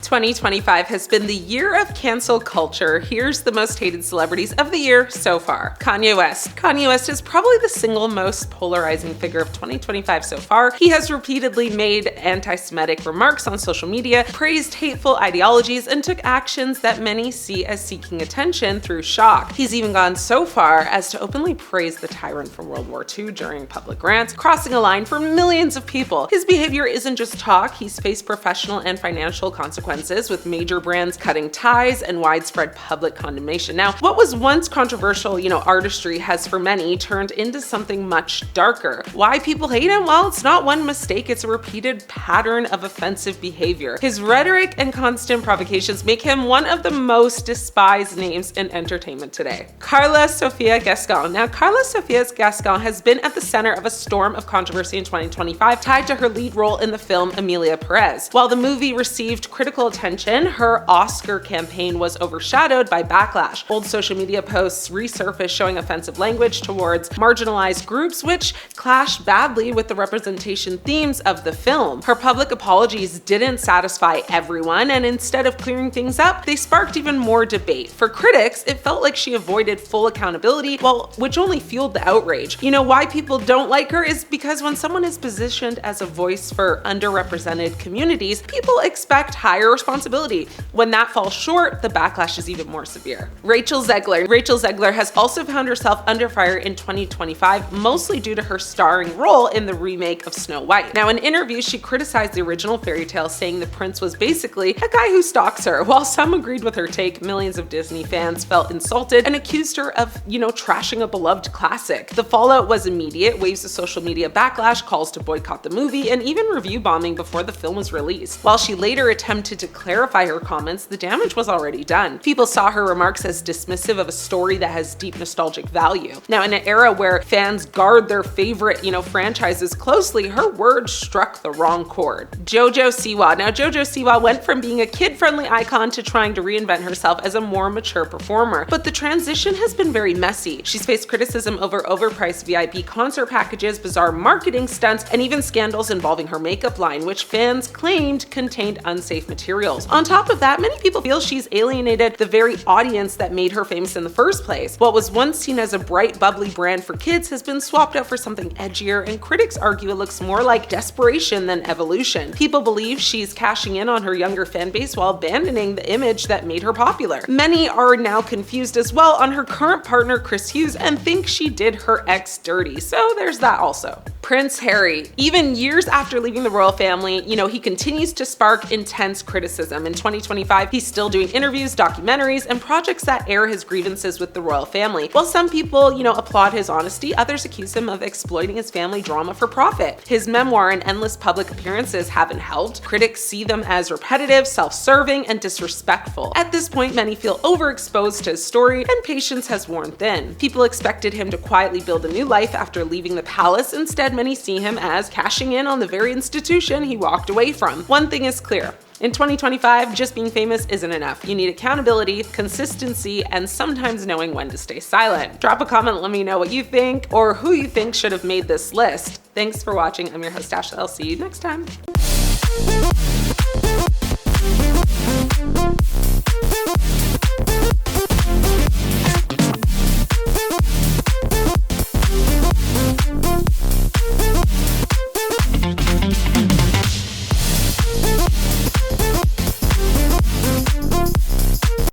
2025 has been the year of cancel culture. Here's the most hated celebrities of the year so far. Kanye West. Kanye West is probably the single most polarizing figure of 2025 so far. He has repeatedly made anti-Semitic remarks on social media, praised hateful ideologies, and took actions that many see as seeking attention through shock. He's even gone so far as to openly praise the tyrant from World War II during public rants, crossing a line for millions of people. His behavior isn't just talk. He's faced professional and financial consequences, with major brands cutting ties and widespread public condemnation. Now, what was once controversial, artistry has for many turned into something much darker. Why people hate him? Well, it's not one mistake, it's a repeated pattern of offensive behavior. His rhetoric and constant provocations make him one of the most despised names in entertainment today. Karla Sofía Gascón. Now, Karla Sofía Gascón has been at the center of a storm of controversy in 2025 tied to her lead role in the film Emilia Perez. While the movie received critical attention, her Oscar campaign was overshadowed by backlash. Old social media posts resurfaced showing offensive language towards marginalized groups, which clashed badly with the representation themes of the film. Her public apologies didn't satisfy everyone, and instead of clearing things up, they sparked even more debate. For critics, it felt like she avoided full accountability, which only fueled the outrage. Why people don't like her is because when someone is positioned as a voice for underrepresented communities, people expect higher responsibility. When that falls short, the backlash is even more severe. Rachel Zegler has also found herself under fire in 2025, mostly due to her starring role in the remake of Snow White. Now, in interviews, she criticized the original fairy tale, saying the prince was basically a guy who stalks her. While some agreed with her take, millions of Disney fans felt insulted and accused her of, trashing a beloved classic. The fallout was immediate: waves of social media backlash, calls to boycott the movie, and even review bombing before the film was released. While she later attempted to clarify her comments, the damage was already done. People saw her remarks as dismissive of a story that has deep nostalgic value. Now, in an era where fans guard their favorite, franchises closely, her words struck the wrong chord. JoJo Siwa. Now, JoJo Siwa went from being a kid-friendly icon to trying to reinvent herself as a more mature performer, but the transition has been very messy. She's faced criticism over overpriced VIP concert packages, bizarre marketing stunts, and even scandals involving her makeup line, which fans claimed contained unsafe materials. On top of that, many people feel she's alienated the very audience that made her famous in the first place. What was once seen as a bright, bubbly brand for kids has been swapped out for something edgier, and critics argue it looks more like desperation than evolution. People believe she's cashing in on her younger fan base while abandoning the image that made her popular. Many are now confused as well on her current partner, Chris Hughes, and think she did her ex dirty. So there's that also. Prince Harry. Even years after leaving the royal family, he continues to spark intense criticism. In 2025, he's still doing interviews, documentaries, and projects that air his grievances with the royal family. While some people, applaud his honesty, others accuse him of exploiting his family drama for profit. His memoir and endless public appearances haven't helped. Critics see them as repetitive, self-serving, and disrespectful. At this point, many feel overexposed to his story, and patience has worn thin. People expected him to quietly build a new life after leaving the palace. Instead, many see him as cashing in on the very institution he walked away from. One thing is clear: in 2025, just being famous isn't enough. You need accountability, consistency, and sometimes knowing when to stay silent. Drop a comment, let me know what you think or who you think should have made this list. Thanks for watching. I'm your host, Ashley. I'll see you next time.